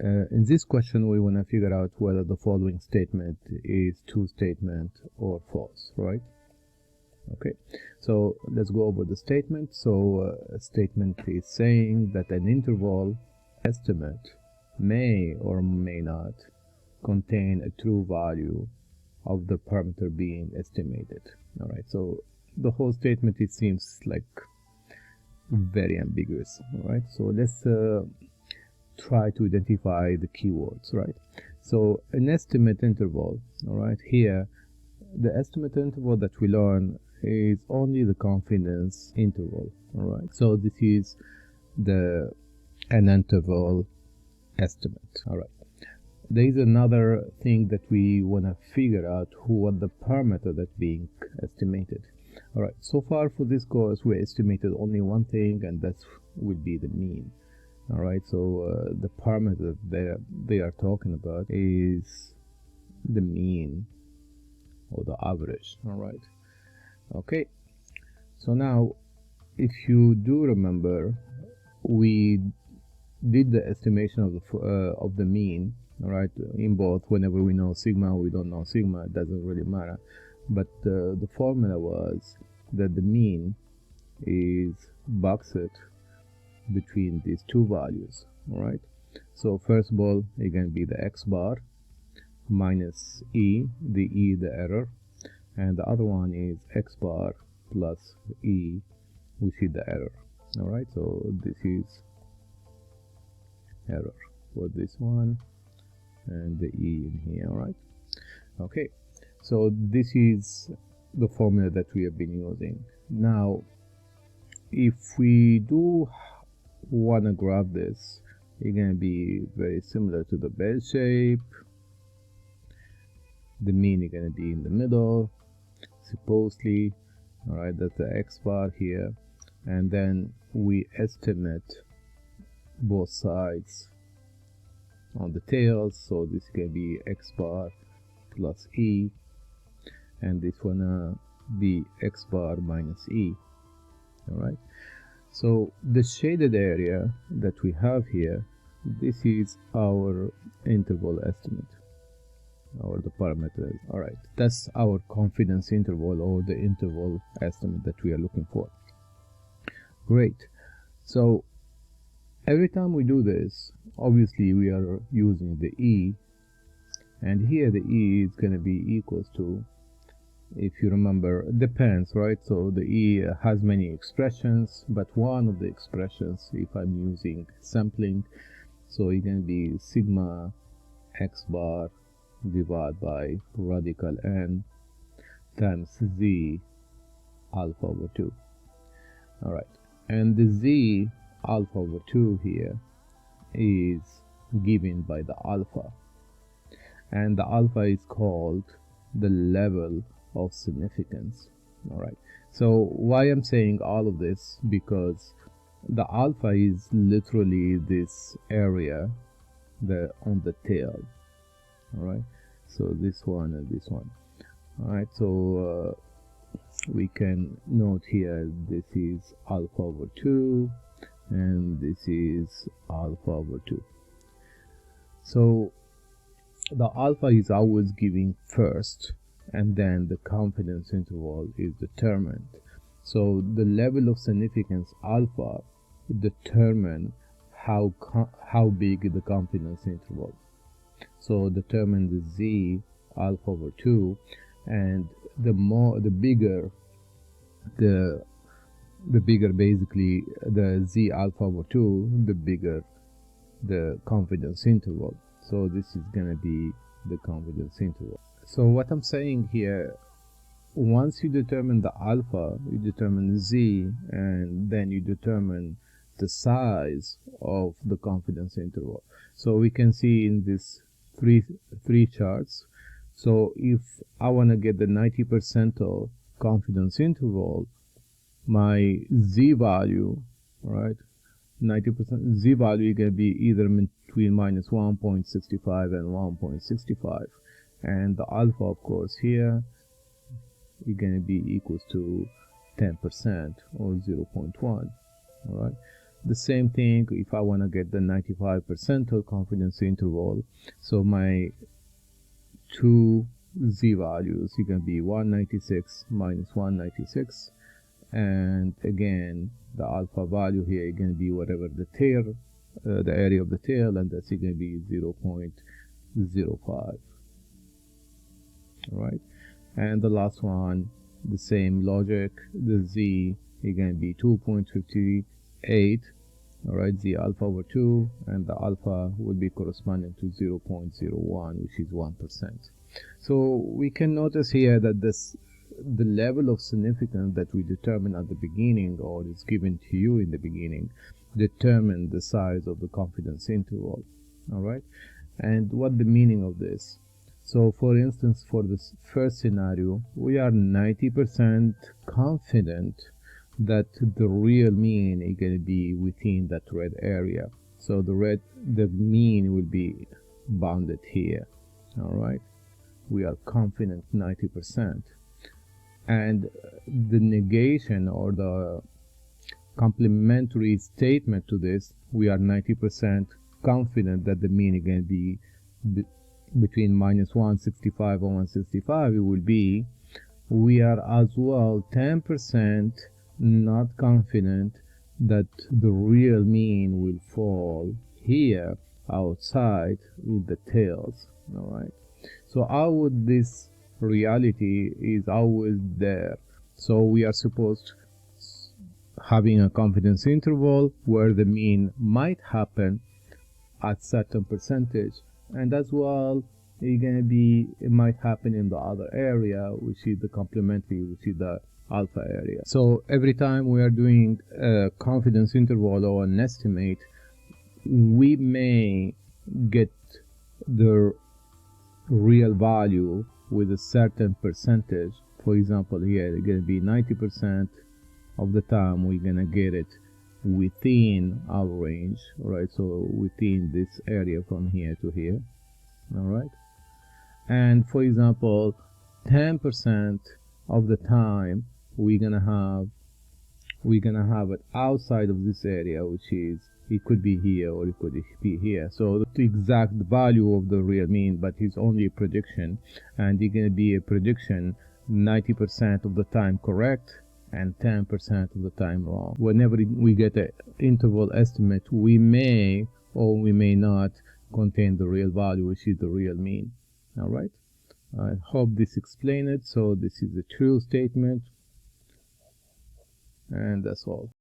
In this question, we want to figure out whether the following statement is true statement or false, right? Okay, so let's go over the statement. So a statement is saying that an interval estimate may or may not contain a true value of the parameter being estimated. All right, so the whole statement, it seems like very ambiguous. All right, so let's try to identify the keywords, right? So an estimate interval, all right, here the estimate interval that we learn is only the confidence interval. All right, so this is an interval estimate. All right, there is another thing that we want to figure out, what the parameter that's being estimated. All right, so far for this course we estimated only one thing, and that would be the mean. All right, so the parameter they are talking about is the mean or the average. All right, okay, so now if you do remember, we did the estimation of the mean. All right, in both, whenever we know sigma, we don't know sigma, it doesn't really matter, but the formula was that the mean is boxed between these two values. All right, so first of all, it's going to be the x bar minus e, the error, and the other one is x bar plus e, which is the error. All right, so this is error for this one and the e in here. All right, okay, so this is the formula that we have been using. Now if we do want to graph this, it's going to be very similar to the bell shape. The mean is going to be in the middle supposedly. All right, that's the x bar here, and then we estimate both sides on the tails, so this can be x bar plus e, and this one be x bar minus e. All right, so the shaded area that we have here, this is our interval estimate, or the parameters. All right, that's our confidence interval, or the interval estimate that we are looking for. Great. So every time we do this, obviously we are using the e, and here the e is going to be equals to, if you remember, depends, right? So the e has many expressions, but one of the expressions, if I'm using sampling, so it's going to be sigma x bar divided by radical n times z alpha over 2. All right, and the z alpha over 2 here is given by the alpha, and the alpha is called the level of significance. All right, so why I'm saying all of this, because the alpha is literally this area on the tail. All right, so this one and this one. All right, so we can note here this is alpha over 2 and this is alpha over 2. So the alpha is always giving first, and then the confidence interval is determined. So the level of significance alpha determine how big the confidence interval. So determine the z alpha over 2, and the bigger basically the z alpha over 2, the bigger the confidence interval. So this is going to be the confidence interval. So what I'm saying here, once you determine the alpha, you determine z, and then you determine the size of the confidence interval. So we can see in this three charts. So if I want to get the 90 percentile confidence interval, my z value, right, 90% z value is going to be either between minus 1.65 and 1.65, and the alpha, of course, here is going to be equals to 10% or 0.1. all right, The same thing if I want to get the 95% confidence interval. So my two z values are going to be 196 minus 196, and again the alpha value here is going to be whatever the tail, the area of the tail, and that's going to be 0.05. All right, and the last one, the same logic, the z is going to be 2.58. all right, z alpha over 2, and the alpha would be corresponding to 0.01, which is 1%. So we can notice here that the level of significance that we determine at the beginning, or is given to you in the beginning, determine the size of the confidence interval. All right, and what the meaning of this? So for instance, for this first scenario, we are 90% confident that the real mean is going to be within that red area. So the mean will be bounded here. All right, we are confident 90%. And the negation, or the complementary statement to this, we are 90% confident that the mean is going to be between minus 165 and 165. It will be, we are as well 10% not confident that the real mean will fall here outside with the tails. All right, so how this reality is always there. So we are supposed having a confidence interval where the mean might happen at certain percentage, and as well it might happen in the other area, which is the complementary, which is the alpha area. So every time we are doing a confidence interval or an estimate, we may get the real value with a certain percentage. For example, here it's going to be 90% of the time we're going to get it within our range. All right, so within this area from here to here. All right, and for example, 10% of the time we're gonna have it outside of this area, which is, it could be here or it could be here. So the exact value of the real mean, but it's only a prediction, and it's gonna be a prediction 90% of the time correct and 10% of the time wrong. Whenever we get an interval estimate, we may or we may not contain the real value, which is the real mean. All right, I hope this explains it. So this is a true statement, and that's all.